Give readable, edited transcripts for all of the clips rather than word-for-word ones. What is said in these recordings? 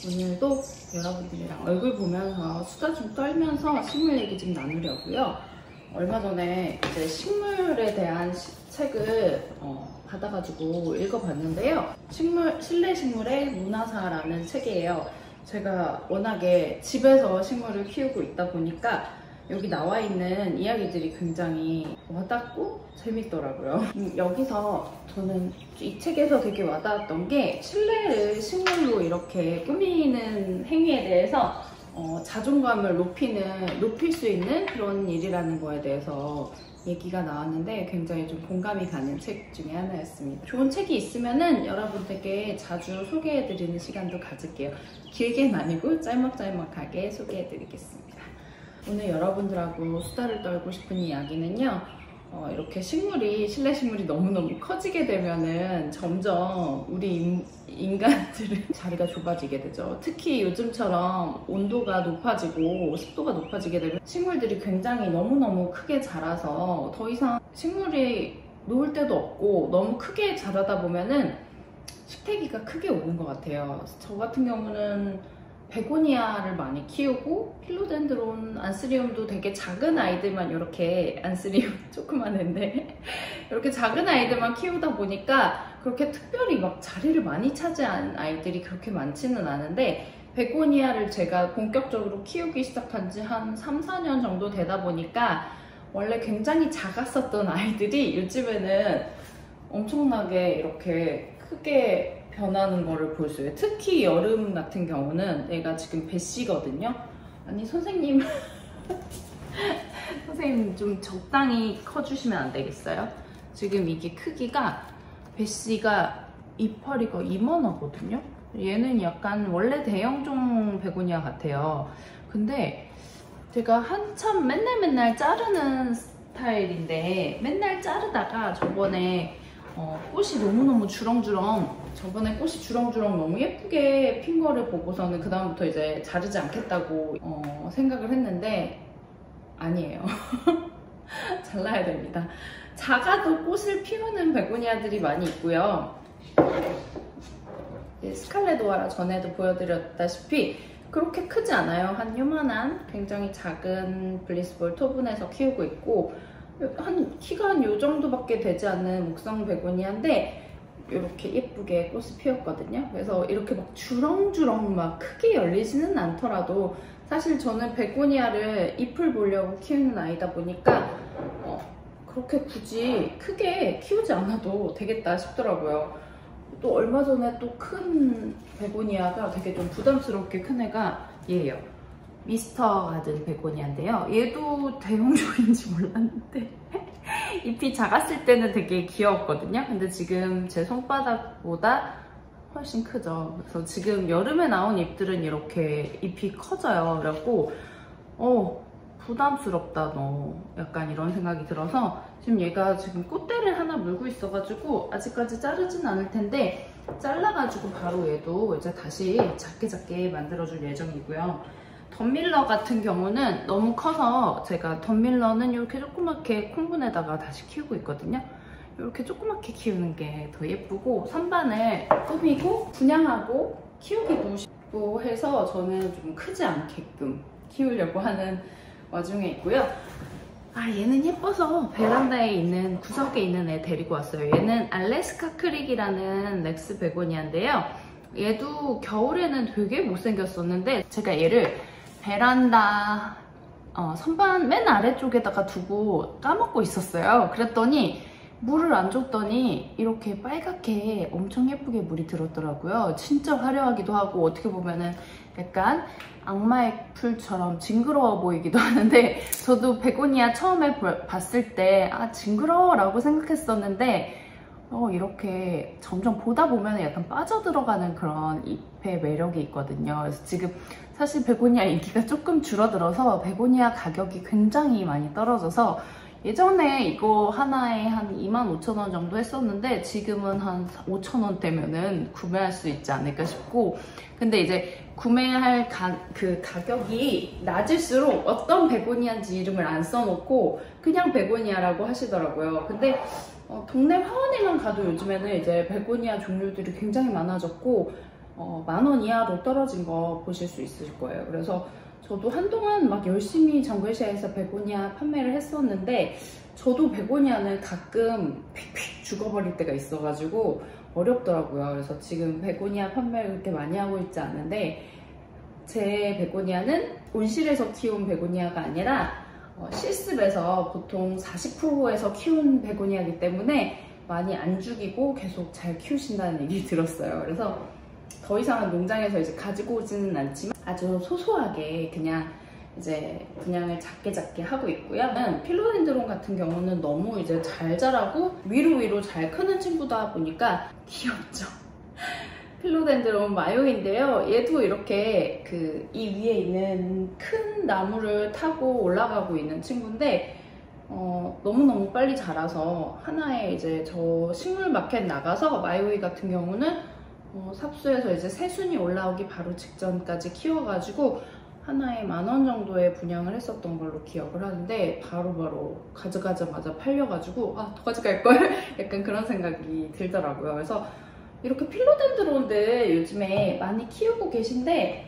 오늘도 여러분들이랑 얼굴 보면서 수다 좀 떨면서 식물 얘기 좀 나누려고요. 얼마 전에 이제 식물에 대한 책을 받아가지고 읽어봤는데요. 실내 식물의 문화사라는 책이에요. 제가 워낙에 집에서 식물을 키우고 있다 보니까 여기 나와 있는 이야기들이 굉장히 와닿고 재밌더라고요. 여기서 저는 이 책에서 되게 와닿았던 게 실내를 식물로 이렇게 꾸미는 행위에 대해서 자존감을 높일 수 있는 그런 일이라는 거에 대해서 얘기가 나왔는데 굉장히 좀 공감이 가는 책 중에 하나였습니다. 좋은 책이 있으면은 여러분들께 자주 소개해드리는 시간도 가질게요. 길게는 아니고 짤막짤막하게 소개해드리겠습니다. 오늘 여러분들하고 수다를 떨고 싶은 이야기는요. 이렇게 실내 식물이 너무너무 커지게 되면은 점점 우리 인간들은 자리가 좁아지게 되죠. 특히 요즘처럼 온도가 높아지고 습도가 높아지게 되면 식물들이 굉장히 너무너무 크게 자라서 더 이상 식물이 놓을 데도 없고 너무 크게 자라다 보면은 식태기가 크게 오는 것 같아요. 저 같은 경우는 베고니아를 많이 키우고 필로덴드론, 안스리움도 되게 작은 아이들만 이렇게 안스리움 조그만 애인데 이렇게 작은 아이들만 키우다 보니까 그렇게 특별히 막 자리를 많이 차지한 아이들이 그렇게 많지는 않은데 베고니아를 제가 본격적으로 키우기 시작한 지 한 3, 4년 정도 되다 보니까 원래 굉장히 작았었던 아이들이 요즘에는 엄청나게 이렇게 크게 변하는 거를 볼 수 있어요. 특히 여름 같은 경우는 얘가 지금 배씨거든요. 아니 선생님 선생님 좀 적당히 커주시면 안 되겠어요? 지금 이게 크기가 배씨가 이파리가 이만하거든요. 얘는 약간 원래 대형종 베고니아 같아요. 근데 제가 한참 맨날 자르는 스타일인데 맨날 자르다가 저번에 꽃이 너무너무 저번에 꽃이 주렁주렁 너무 예쁘게 핀 거를 보고서는 그 다음부터 이제 자르지 않겠다고 생각을 했는데 아니에요. 잘라야 됩니다. 작아도 꽃을 피우는 베고니아들이 많이 있고요. 스칼렛 오아라 전에도 보여드렸다시피 그렇게 크지 않아요. 한 요만한 굉장히 작은 블리스볼 토분에서 키우고 있고 키가 한 요 정도밖에 되지 않는 목성 베고니아인데 이렇게 예쁘게 꽃이 피었거든요. 그래서 이렇게 막 주렁주렁 막 크게 열리지는 않더라도 사실 저는 베고니아를 잎을 보려고 키우는 아이다 보니까 그렇게 굳이 크게 키우지 않아도 되겠다 싶더라고요. 또 얼마 전에 또 큰 베고니아가 되게 좀 부담스럽게 큰 애가 얘예요. 미스터 가든 베고니아인데요. 얘도 대형종인지 몰랐는데 잎이 작았을 때는 되게 귀여웠거든요. 근데 지금 제 손바닥보다 훨씬 크죠. 그래서 지금 여름에 나온 잎들은 이렇게 잎이 커져요. 그래갖고 부담스럽다 너 약간 이런 생각이 들어서 지금 얘가 지금 꽃대를 하나 물고 있어가지고 아직까지 자르진 않을 텐데 잘라가지고 바로 얘도 이제 다시 작게 만들어줄 예정이고요. 덤밀러 같은 경우는 너무 커서 제가 덤밀러는 이렇게 조그맣게 콩분에다가 다시 키우고 있거든요. 이렇게 조그맣게 키우는 게 더 예쁘고 선반을 꾸미고 분양하고 키우기도 쉽고 해서 저는 좀 크지 않게끔 키우려고 하는 와중에 있고요. 얘는 예뻐서 베란다에 있는 구석에 있는 애 데리고 왔어요. 얘는 알래스카 크릭이라는 렉스 베고니아인데요. 얘도 겨울에는 되게 못생겼었는데 제가 얘를 베란다 선반 맨 아래쪽에다가 두고 까먹고 있었어요. 그랬더니 물을 안 줬더니 이렇게 빨갛게 엄청 예쁘게 물이 들었더라고요. 진짜 화려하기도 하고 어떻게 보면은 약간 악마의 풀처럼 징그러워 보이기도 하는데 저도 베고니아 처음에 봤을 때 징그러워 라고 생각했었는데 이렇게 점점 보다 보면 약간 빠져들어가는 그런 잎의 매력이 있거든요. 그래서 지금 사실 베고니아 인기가 조금 줄어들어서 베고니아 가격이 굉장히 많이 떨어져서 예전에 이거 하나에 한 25,000원 정도 했었는데 지금은 한 5,000원대면은 구매할 수 있지 않을까 싶고 근데 이제 구매할 그 가격이 낮을수록 어떤 베고니아인지 이름을 안 써놓고 그냥 베고니아라고 하시더라고요. 근데 동네 화원에만 가도 요즘에는 이제 베고니아 종류들이 굉장히 많아졌고 10,000원 이하로 떨어진 거 보실 수 있을 거예요. 그래서 저도 한동안 막 열심히 정글샤에서 베고니아 판매를 했었는데 저도 베고니아는 가끔 픽픽 죽어버릴 때가 있어가지고 어렵더라고요. 그래서 지금 베고니아 판매를 그렇게 많이 하고 있지 않은데 제 베고니아는 온실에서 키운 베고니아가 아니라 실습에서 보통 40%에서 키운 베고니아이기 때문에 많이 안 죽이고 계속 잘 키우신다는 얘기 들었어요. 그래서 더 이상은 농장에서 이제 가지고 오지는 않지만 아주 소소하게 그냥 이제 분양을 작게 하고 있고요. 필로덴드론 같은 경우는 너무 이제 잘 자라고 위로 잘 크는 친구다 보니까 귀엽죠. 필로덴드론 마요인데요. 얘도 이렇게 이 위에 있는 큰 나무를 타고 올라가고 있는 친구인데 너무너무 빨리 자라서 하나에 이제 저 식물 마켓 나가서 마요이 같은 경우는 삽수에서 이제 새순이 올라오기 바로 직전까지 키워가지고 하나에 10,000원 정도에 분양을 했었던 걸로 기억을 하는데 바로바로 가져가자마자 팔려가지고 더 가져갈걸? 약간 그런 생각이 들더라고요. 그래서 이렇게 필로덴드론들 요즘에 많이 키우고 계신데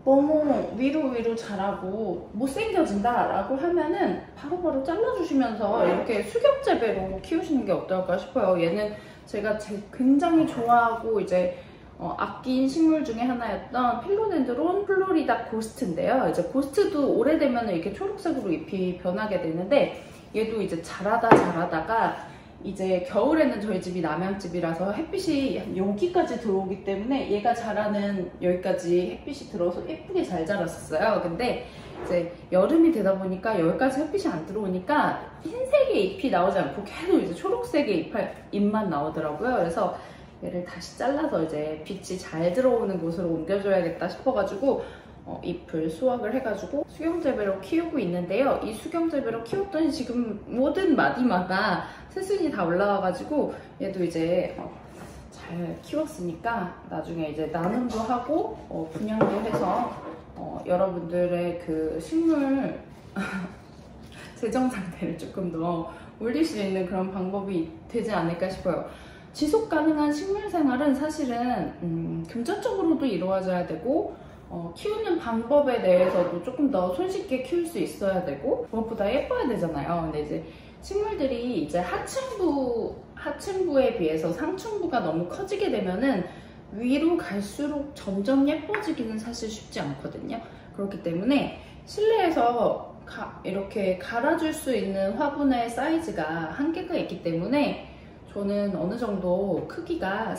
너무 위로 자라고 못생겨진다 라고 하면은 바로바로 잘라주시면서 이렇게 수경 재배로 키우시는 게 어떨까 싶어요. 얘는 제가 굉장히 좋아하고 이제 아낀 식물 중에 하나였던 필로덴드론 플로리다 고스트인데요. 이제 고스트도 오래되면 이렇게 초록색으로 잎이 변하게 되는데 얘도 이제 자라다가 이제 겨울에는 저희 집이 남양집이라서 햇빛이 여기까지 들어오기 때문에 얘가 자라는 여기까지 햇빛이 들어서 예쁘게 잘 자랐었어요. 근데 이제 여름이 되다 보니까 여기까지 햇빛이 안 들어오니까 흰색의 잎이 나오지 않고 계속 이제 초록색의 잎만 나오더라고요. 그래서 얘를 다시 잘라서 이제 빛이 잘 들어오는 곳으로 옮겨줘야겠다 싶어가지고 잎을 수확을 해가지고 수경재배로 키우고 있는데요. 이 수경재배로 키웠더니 지금 모든 마디마다 새순이 다 올라와가지고 얘도 이제 잘 키웠으니까 나중에 이제 나눔도 하고 분양도 해서 여러분들의 그 식물 재정 상태를 조금 더 올릴 수 있는 그런 방법이 되지 않을까 싶어요. 지속 가능한 식물 생활은 사실은 금전적으로도 이루어져야 되고 키우는 방법에 대해서도 조금 더 손쉽게 키울 수 있어야 되고 무엇보다 예뻐야 되잖아요. 근데 이제 식물들이 이제 하층부에 비해서 상층부가 너무 커지게 되면은 위로 갈수록 점점 예뻐지기는 사실 쉽지 않거든요. 그렇기 때문에 실내에서 이렇게 갈아줄 수 있는 화분의 사이즈가 한계가 있기 때문에 저는 어느 정도 크기가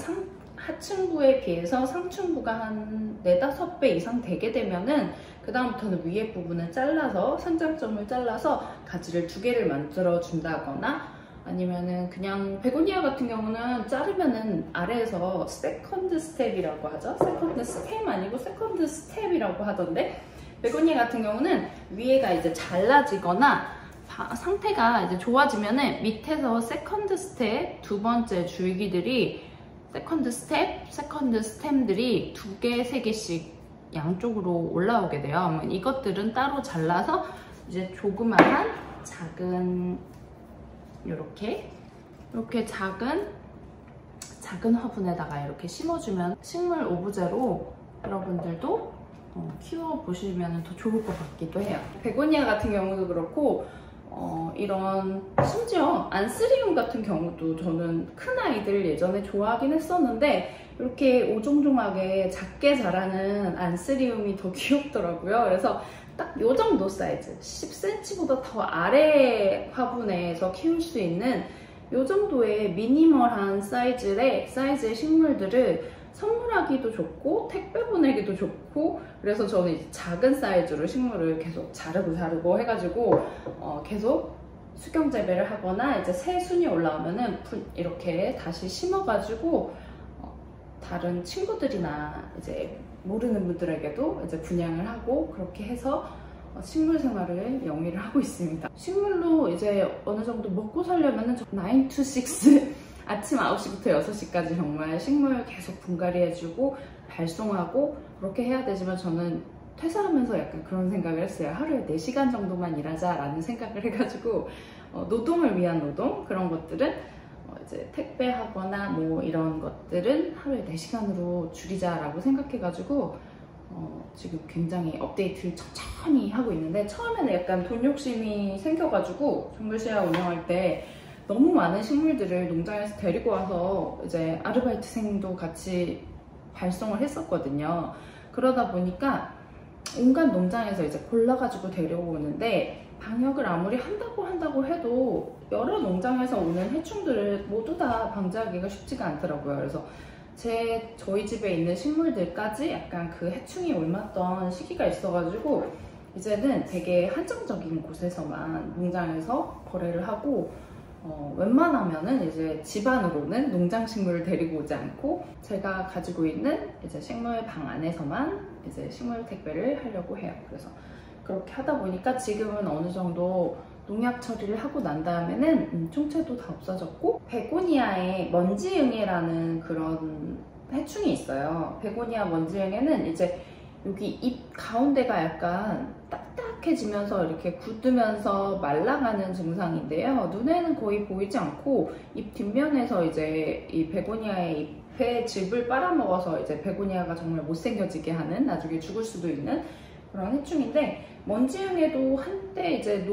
하층부에 비해서 상층부가 한 4-5배 이상 되게 되면은 그 다음부터는 위에 부분을 잘라서 생장점을 잘라서 가지를 2개를 만들어 준다거나 아니면은 그냥 베고니아 같은 경우는 자르면은 아래에서 세컨드 스텝이라고 하죠. 세컨드 스템 아니고 세컨드 스텝이라고 하던데 베고니아 같은 경우는 위에가 이제 잘라지거나 상태가 이제 좋아지면은 밑에서 세컨드 스텝 2번째 줄기들이 세컨드 스템들이 2개, 3개씩 양쪽으로 올라오게 돼요. 이것들은 따로 잘라서 이제 조그마한 작은 이렇게 작은 화분에다가 이렇게 심어주면 식물 오브제로 여러분들도 키워보시면 더 좋을 것 같기도 해요. 베고니아 같은 경우도 그렇고 이런 심지어 안스리움 같은 경우도 저는 큰 아이들 예전에 좋아하긴 했었는데 이렇게 오종종하게 작게 자라는 안스리움이 더 귀엽더라고요. 그래서 딱 요 정도 사이즈 10cm보다 더 아래 화분에서 키울 수 있는 요 정도의 미니멀한 사이즈의 식물들을 선물하기도 좋고 택배 보내기도 좋고 그래서 저는 이제 작은 사이즈로 식물을 계속 자르고 해가지고 계속 수경 재배를 하거나 이제 새 순이 올라오면은 이렇게 다시 심어가지고 다른 친구들이나 이제 모르는 분들에게도 이제 분양을 하고 그렇게 해서 식물 생활을 영위를 하고 있습니다. 식물로 이제 어느 정도 먹고 살려면은 9 to 6 아침 9시부터 6시까지 정말 식물 계속 분갈이 해주고 발송하고 그렇게 해야 되지만 저는 퇴사하면서 약간 그런 생각을 했어요. 하루에 4시간 정도만 일하자 라는 생각을 해가지고 노동을 위한 노동 그런 것들은 이제 택배하거나 뭐 이런 것들은 하루에 4시간으로 줄이자라고 생각해가지고 지금 굉장히 업데이트를 천천히 하고 있는데, 처음에는 약간 돈 욕심이 생겨가지고 정글씨앗 운영할 때 너무 많은 식물들을 농장에서 데리고 와서 이제 아르바이트생도 같이 발송을 했었거든요. 그러다 보니까 온갖 농장에서 이제 골라가지고 데려오는데, 방역을 아무리 한다고 해도 여러 농장에서 오는 해충들을 모두 다 방지하기가 쉽지가 않더라고요. 그래서 저희 집에 있는 식물들까지 약간 그 해충이 옮았던 시기가 있어가지고 이제는 되게 한정적인 곳에서만 농장에서 거래를 하고, 웬만하면은 이제 집안으로는 농장 식물을 데리고 오지 않고 제가 가지고 있는 이제 식물 방 안에서만 이제 식물 택배를 하려고 해요. 그래서 그렇게 하다 보니까 지금은 어느 정도 농약 처리를 하고 난 다음에는 총체도 다 없어졌고, 베고니아에 먼지응애라는 그런 해충이 있어요. 베고니아 먼지응애는 이제 여기 잎 가운데가 약간 딱딱해지면서 이렇게 굳으면서 말라가는 증상인데요. 눈에는 거의 보이지 않고 잎 뒷면에서 이제 이 베고니아의 잎에 즙을 빨아먹어서 이제 베고니아가 정말 못생겨지게 하는, 나중에 죽을 수도 있는 그런 해충인데, 먼지응애도 한때 이제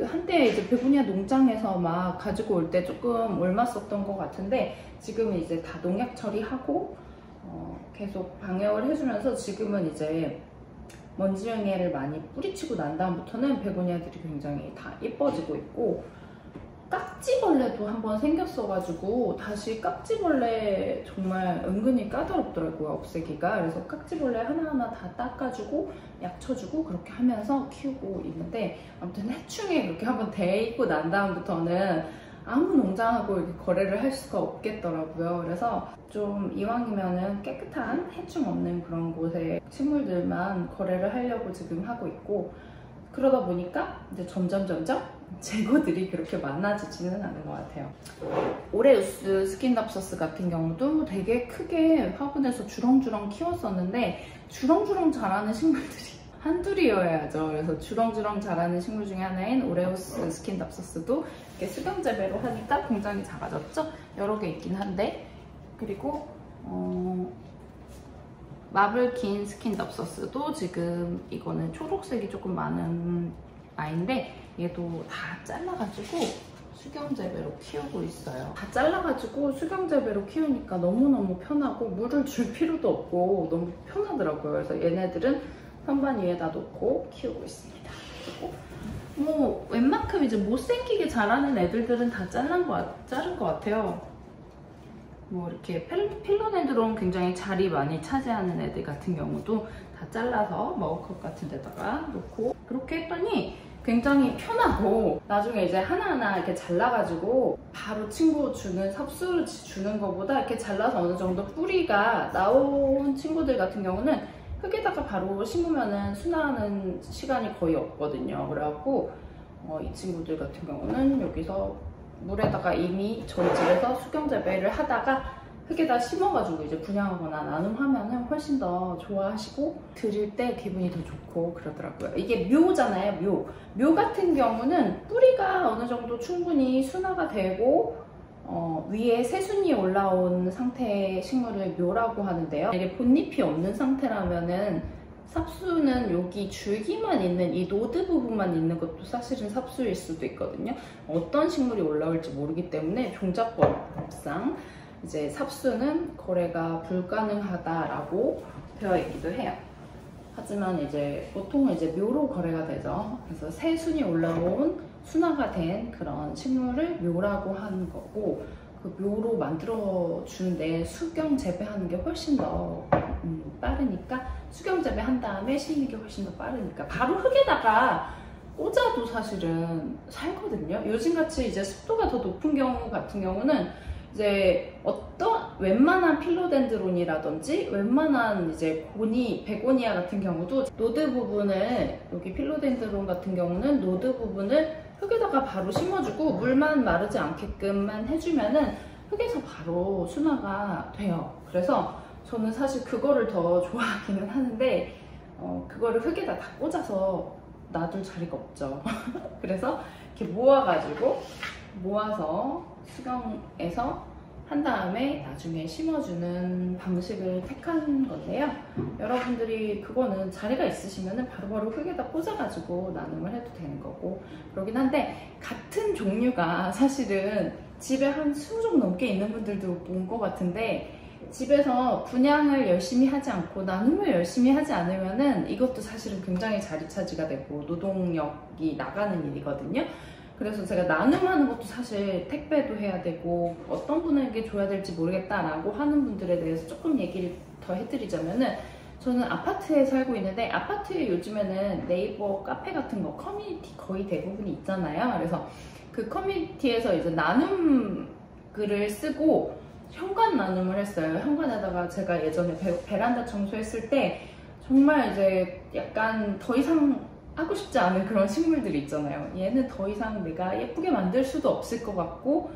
한때 이제 베고니아 농장에서 막 가지고 올 때 조금 옮았었던 것 같은데, 지금은 이제 다 농약 처리하고 계속 방역을 해주면서 지금은 이제 먼지응애를 많이 뿌리치고 난 다음부터는 베고니아들이 굉장히 다 예뻐지고 있고, 깍지벌레도 한번 생겼어가지고 다시 깍지벌레 정말 은근히 까다롭더라고요, 없애기가. 그래서 깍지벌레 하나하나 다 닦아주고 약 쳐주고 그렇게 하면서 키우고 있는데, 아무튼 해충에 그렇게 한번 데이고 난 다음부터는 아무 농장하고 이렇게 거래를 할 수가 없겠더라고요. 그래서 좀 이왕이면은 깨끗한 해충 없는 그런 곳에 식물들만 거래를 하려고 지금 하고 있고, 그러다 보니까 이제 점점 재고들이 그렇게 많아지지는 않은 것 같아요. 오레우스 스킨답서스 같은 경우도 되게 크게 화분에서 주렁주렁 키웠었는데, 주렁주렁 자라는 식물들이 한둘이어야죠. 그래서 주렁주렁 자라는 식물 중에 하나인 오레우스 스킨답서스도 이렇게 수경 재배로 하니까 굉장히 작아졌죠. 여러 개 있긴 한데, 그리고 마블킨 스킨답서스도 지금 이거는 초록색이 조금 많은 아이인데, 얘도 다 잘라가지고 수경 재배로 키우고 있어요. 다 잘라가지고 수경 재배로 키우니까 너무너무 편하고 물을 줄 필요도 없고 너무 편하더라고요. 그래서 얘네들은 선반 위에다 놓고 키우고 있습니다. 그리고 뭐 웬만큼 이제 못생기게 자라는 애들은 다 자른 것 같아요. 뭐 이렇게 필로덴드론 굉장히 자리 많이 차지하는 애들 같은 경우도 다 잘라서 머그컵 같은 데다가 놓고, 그렇게 했더니 굉장히 편하고, 나중에 이제 하나하나 이렇게 잘라가지고 바로 친구 주는, 삽수를 주는 것보다 이렇게 잘라서 어느 정도 뿌리가 나온 친구들 같은 경우는 흙에다가 바로 심으면은 순화하는 시간이 거의 없거든요. 그래갖고 이 친구들 같은 경우는 여기서 물에다가 이미 저희 집에서 수경 재배를 하다가 흙에다 심어가지고 이제 분양하거나 나눔하면은 훨씬 더 좋아하시고 드릴 때 기분이 더 좋고 그러더라고요. 이게 묘잖아요, 묘 같은 경우는 뿌리가 어느 정도 충분히 순화가 되고 위에 새순이 올라온 상태의 식물을 묘라고 하는데요. 이게 본잎이 없는 상태라면은 삽수는 여기 줄기만 있는 이 노드 부분만 있는 것도 사실은 삽수일 수도 있거든요. 어떤 식물이 올라올지 모르기 때문에 종자법상 이제 삽수는 거래가 불가능하다라고 되어 있기도 해요. 하지만 이제 보통은 이제 묘로 거래가 되죠. 그래서 새순이 올라온 순화가 된 그런 식물을 묘라고 하는 거고, 그 묘로 만들어 주는데 수경 재배하는 게 훨씬 더 빠르니까, 수경 재배한 다음에 심는 게 훨씬 더 빠르니까 바로 흙에다가 꽂아도 사실은 살거든요. 요즘같이 이제 습도가 더 높은 경우 같은 경우는 이제 웬만한 필로덴드론이라든지 웬만한 이제 베고니아 같은 경우도 노드 부분을, 여기 필로덴드론 같은 경우는 노드 부분을 흙에다가 바로 심어주고 물만 마르지 않게끔만 해주면은 흙에서 바로 순화가 돼요. 그래서 저는 사실 그거를 더 좋아하기는 하는데 그거를 흙에다 다 꽂아서 놔둘 자리가 없죠. 그래서 이렇게 모아서 수경에서 한 다음에 나중에 심어주는 방식을 택한 건데요. 여러분들이 그거는 자리가 있으시면 바로바로 흙에다 꽂아가지고 나눔을 해도 되는 거고 그러긴 한데, 같은 종류가 사실은 집에 한 20종 넘게 있는 분들도 본 것 같은데, 집에서 분양을 열심히 하지 않고 나눔을 열심히 하지 않으면은 이것도 사실은 굉장히 자리 차지가 되고 노동력이 나가는 일이거든요. 그래서 제가 나눔하는 것도 사실 택배도 해야 되고 어떤 분에게 줘야 될지 모르겠다라고 하는 분들에 대해서 조금 얘기를 더 해드리자면은, 저는 아파트에 살고 있는데 아파트에 요즘에는 네이버 카페 같은 거 커뮤니티 거의 대부분이 있잖아요. 그래서 그 커뮤니티에서 이제 나눔 글을 쓰고 현관 나눔을 했어요. 현관에다가 제가 예전에 베란다 청소했을 때 정말 이제 약간 더 이상 하고 싶지 않은 그런 식물들이 있잖아요. 얘는 더 이상 내가 예쁘게 만들 수도 없을 것 같고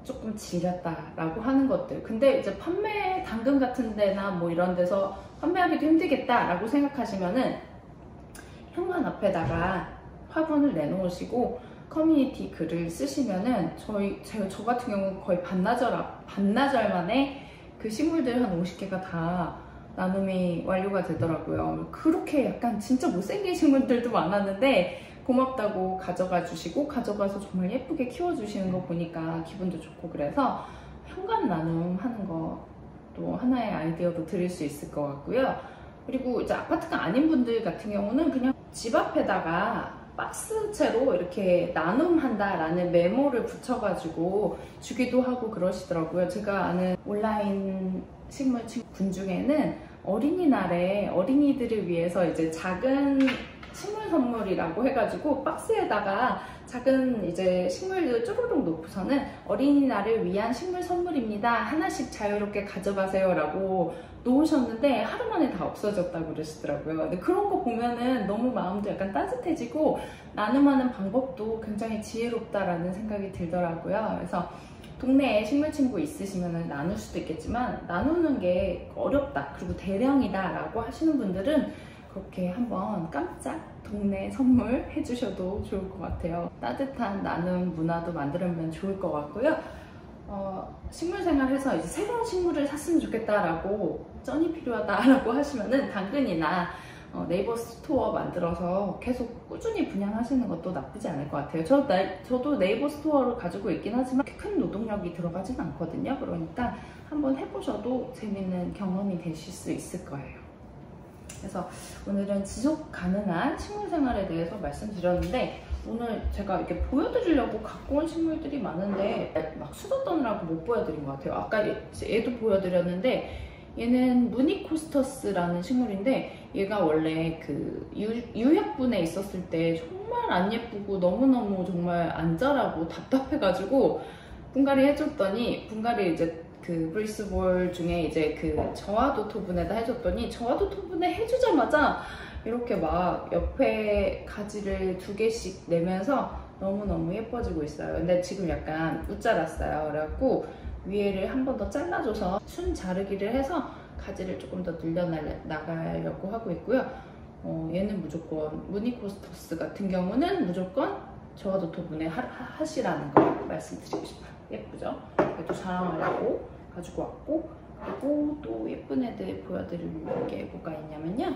조금 질렸다라고 하는 것들. 근데 이제 판매 당근 같은 데나 뭐 이런 데서 판매하기도 힘들겠다라고 생각하시면은 현관 앞에다가 화분을 내놓으시고 커뮤니티 글을 쓰시면은 저 같은 경우 거의 반나절 만에 그 식물들 한 50개가 다 나눔이 완료가 되더라고요. 그렇게 약간 진짜 못생긴 식물들도 많았는데 고맙다고 가져가 주시고 가져가서 정말 예쁘게 키워주시는 거 보니까 기분도 좋고, 그래서 현관 나눔 하는 것도 하나의 아이디어로 드릴 수 있을 것 같고요. 그리고 이제 아파트가 아닌 분들 같은 경우는 그냥 집 앞에다가 박스채로 이렇게 나눔한다라는 메모를 붙여가지고 주기도 하고 그러시더라고요. 제가 아는 온라인 식물 분 중에는 어린이날에 어린이들을 위해서 이제 작은 식물 선물이라고 해가지고 박스에다가 작은 이제 식물들 쭈루룩 놓고서는 어린이날을 위한 식물 선물입니다. 하나씩 자유롭게 가져가세요 라고 놓으셨는데 하루 만에 다 없어졌다고 그러시더라고요. 근데 그런 거 보면은 너무 마음도 약간 따뜻해지고 나눔하는 방법도 굉장히 지혜롭다라는 생각이 들더라고요. 그래서 동네에 식물 친구 있으시면 나눌 수도 있겠지만 나누는 게 어렵다, 그리고 대량이다 라고 하시는 분들은 그렇게 한번 깜짝 동네 선물 해주셔도 좋을 것 같아요. 따뜻한 나눔 문화도 만들면 좋을 것 같고요. 식물 생활해서 이제 새로운 식물을 샀으면 좋겠다라고 쩐이 필요하다라고 하시면은 당근이나 네이버 스토어 만들어서 계속 꾸준히 분양하시는 것도 나쁘지 않을 것 같아요. 저도 네이버 스토어를 가지고 있긴 하지만 큰 노동력이 들어가진 않거든요. 그러니까 한번 해보셔도 재밌는 경험이 되실 수 있을 거예요. 그래서 오늘은 지속 가능한 식물 생활에 대해서 말씀드렸는데, 오늘 제가 이렇게 보여드리려고 갖고 온 식물들이 많은데 막 수다 떠느라고 못 보여드린 것 같아요. 아까 얘도 보여드렸는데, 얘는 무니코스터스라는 식물인데 얘가 원래 그 유약분에 있었을 때 정말 안 예쁘고 너무너무 정말 안 자라고 답답해가지고 분갈이 해줬더니, 분갈이 이제 그 브리스볼 중에 이제 그 저하도 토분에다 해줬더니 저하도 토분에 해주자마자 이렇게 막 옆에 가지를 2개씩 내면서 너무너무 예뻐지고 있어요. 근데 지금 약간 웃자랐어요. 그래갖고 위에를 한 번 더 잘라줘서 순 자르기를 해서 가지를 조금 더 늘려나가려고 하고 있고요. 얘는 무조건 무니코스터스 같은 경우는 무조건 저하도 토분에 하시라는 거 말씀드리고 싶어요. 예쁘죠? 얘도 자랑하려고 가지고 왔고, 그리고 또 예쁜 애들 보여드릴 게 뭐가 있냐면요.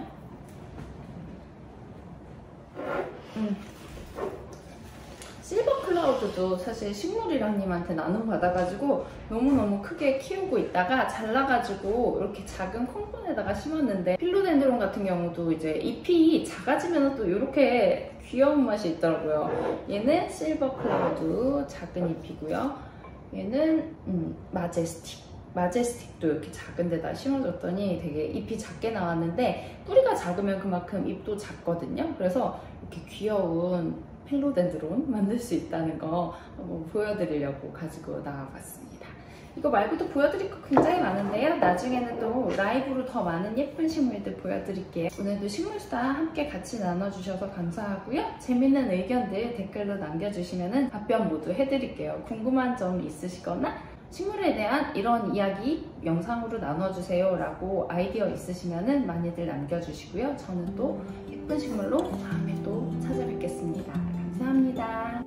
실버 클라우드도 사실 식물이랑님한테 나눔받아가지고 너무너무 크게 키우고 있다가 잘라가지고 이렇게 작은 콩분에다가 심었는데, 필로덴드론 같은 경우도 이제 잎이 작아지면 또 이렇게 귀여운 맛이 있더라고요. 얘는 실버 클라우드 작은 잎이고요. 얘는 마제스틱도 이렇게 작은 데다 심어줬더니 되게 잎이 작게 나왔는데 뿌리가 작으면 그만큼 잎도 작거든요. 그래서 이렇게 귀여운 필로덴드론 만들 수 있다는 거 한번 보여드리려고 가지고 나와봤습니다. 이거 말고도 보여드릴 거 굉장히 많은데요. 나중에는 또 라이브로 더 많은 예쁜 식물들 보여드릴게요. 오늘도 식물수다 함께 같이 나눠주셔서 감사하고요. 재밌는 의견들 댓글로 남겨주시면 답변 모두 해드릴게요. 궁금한 점 있으시거나 식물에 대한 이런 이야기 영상으로 나눠주세요 라고 아이디어 있으시면 많이들 남겨주시고요. 저는 또 예쁜 식물로 다음에 또 찾아뵙겠습니다. 감사합니다.